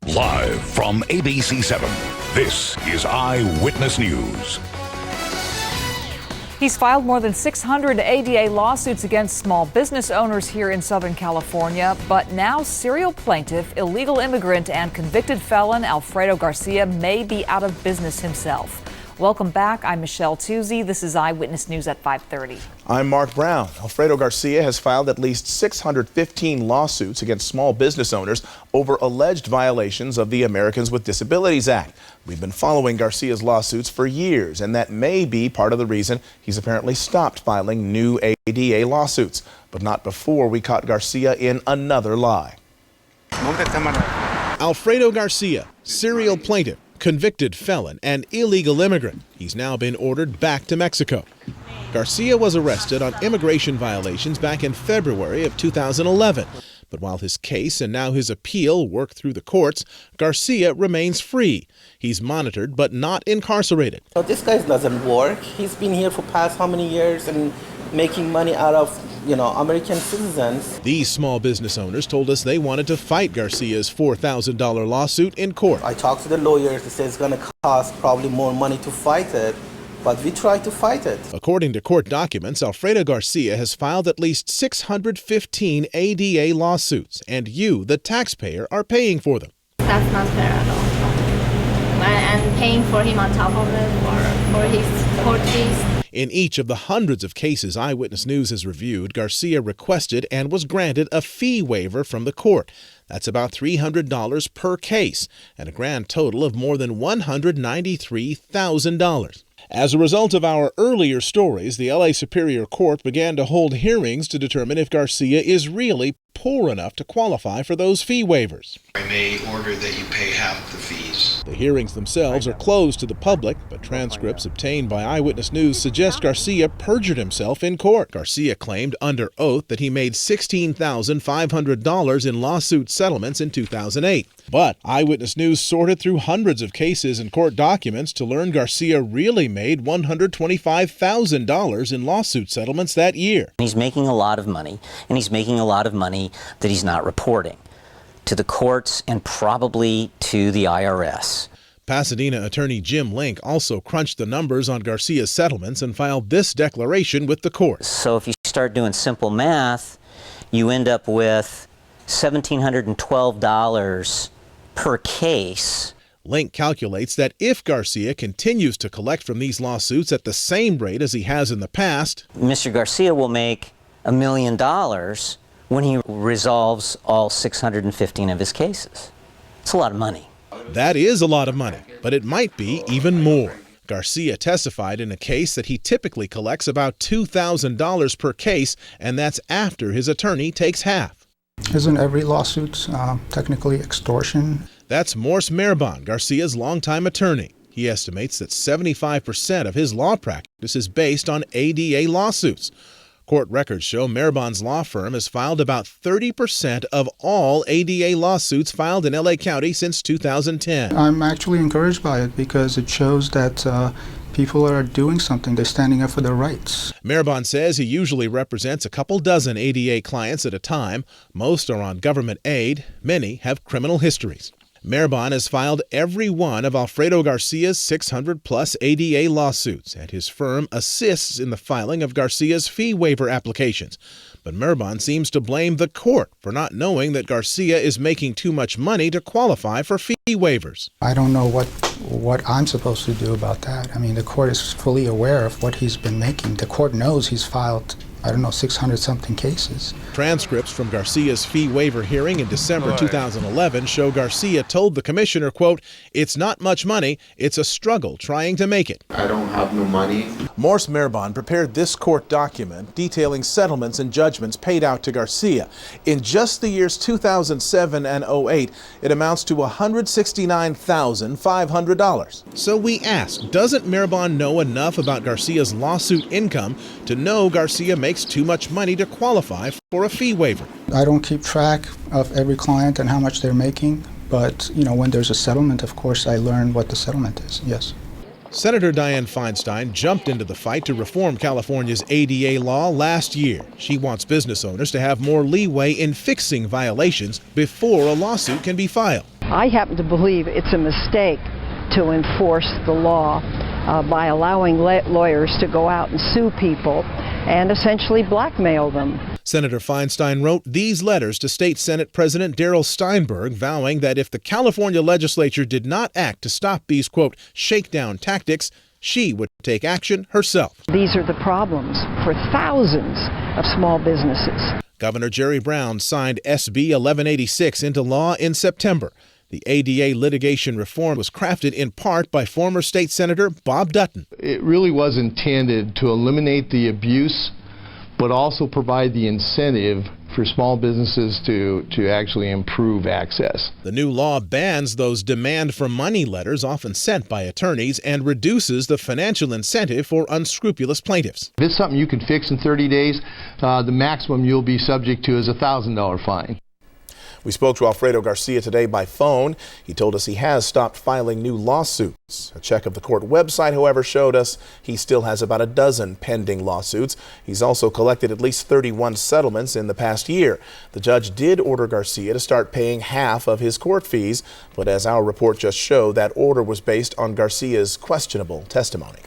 Live from ABC7, this is Eyewitness News. He's filed more than 600 ADA lawsuits against small business owners here in Southern California, but now serial plaintiff, illegal immigrant, and convicted felon Alfredo Garcia may be out of business himself. Welcome back. I'm Michelle Tuzzi. This is Eyewitness News at 5:30. I'm Mark Brown. Alfredo Garcia has filed at least 615 lawsuits against small business owners over alleged violations of the Americans with Disabilities Act. We've been following Garcia's lawsuits for years, and that may be part of the reason he's apparently stopped filing new ADA lawsuits. But not before we caught Garcia in another lie. Alfredo Garcia, serial plaintiff, convicted felon, and illegal immigrant. He's now been ordered back to Mexico. Garcia was arrested on immigration violations back in February of 2011. But while his case and now his appeal work through the courts, Garcia remains free. He's monitored but not incarcerated. So this guy doesn't work. He's been here for past how many years and making money out of, American citizens. These small business owners told us they wanted to fight Garcia's $4,000 lawsuit in court. I talked to the lawyers. They say it's going to cost probably more money to fight it, but we tried to fight it. According to court documents, Alfredo Garcia has filed at least 615 ADA lawsuits, and you, the taxpayer, are paying for them. That's not fair at all. And paying for him on top of it for his court case. In each of the hundreds of cases Eyewitness News has reviewed, Garcia requested and was granted a fee waiver from the court. That's about $300 per case, and a grand total of more than $193,000. As a result of our earlier stories, the LA Superior Court began to hold hearings to determine if Garcia is really poor enough to qualify for those fee waivers. I may order that you pay half the fees. The hearings themselves are closed to the public, but transcripts obtained by Eyewitness News suggest Garcia perjured himself in court. Garcia claimed under oath that he made $16,500 in lawsuit settlements in 2008. But Eyewitness News sorted through hundreds of cases and court documents to learn Garcia really made $125,000 in lawsuit settlements that year. He's making a lot of money, and he's making a lot of money that he's not reporting to the courts and probably to the IRS. Pasadena attorney Jim Link also crunched the numbers on Garcia's settlements and filed this declaration with the court. So if you start doing simple math, you end up with $1,712 per case. Link calculates that if Garcia continues to collect from these lawsuits at the same rate as he has in the past, Mr. Garcia will make $1 million when he resolves all 615 of his cases. It's a lot of money. That is a lot of money, but it might be even more. Garcia testified in a case that he typically collects about $2,000 per case, and that's after his attorney takes half. Isn't every lawsuit technically extortion? That's Morse Merbon, Garcia's longtime attorney. He estimates that 75% of his law practice is based on ADA lawsuits. Court records show Merbon's law firm has filed about 30% of all ADA lawsuits filed in LA County since 2010. I'm actually encouraged by it because it shows that people are doing something. They're standing up for their rights. Merbon says he usually represents a couple dozen ADA clients at a time. Most are on government aid. Many have criminal histories. Merbon has filed every one of Alfredo Garcia's 600-plus ADA lawsuits, and his firm assists in the filing of Garcia's fee waiver applications. But Merbon seems to blame the court for not knowing that Garcia is making too much money to qualify for fee waivers. I don't know what I'm supposed to do about that. I mean, the court is fully aware of what he's been making. The court knows he's filed 600-something cases. Transcripts from Garcia's fee waiver hearing in December 2011 show Garcia told the commissioner, quote, "It's not much money, it's a struggle trying to make it." I don't have no money. Morse Merbon prepared this court document detailing settlements and judgments paid out to Garcia. In just the years 2007 and 08, it amounts to $169,500. So we asked, doesn't Merbon know enough about Garcia's lawsuit income to know Garcia makes too much money to qualify for a fee waiver? I don't keep track of every client and how much they're making, but when there's a settlement, of course, I learn what the settlement is, yes. Senator Dianne Feinstein jumped into the fight to reform California's ADA law last year. She wants business owners to have more leeway in fixing violations before a lawsuit can be filed. I happen to believe it's a mistake to enforce the law by allowing lawyers to go out and sue people and essentially blackmail them. Senator Feinstein wrote these letters to State Senate President Darrell Steinberg, vowing that if the California legislature did not act to stop these, quote, shakedown tactics, she would take action herself. These are the problems for thousands of small businesses. Governor Jerry Brown signed SB 1186 into law in September. The ADA litigation reform was crafted in part by former state senator Bob Dutton. It really was intended to eliminate the abuse, but also provide the incentive for small businesses to actually improve access. The new law bans those demand for money letters often sent by attorneys and reduces the financial incentive for unscrupulous plaintiffs. If it's something you can fix in 30 days, the maximum you'll be subject to is a $1,000 fine. We spoke to Alfredo Garcia today by phone. He told us he has stopped filing new lawsuits. A check of the court website, however, showed us he still has about a dozen pending lawsuits. He's also collected at least 31 settlements in the past year. The judge did order Garcia to start paying half of his court fees, but as our report just showed, that order was based on Garcia's questionable testimony.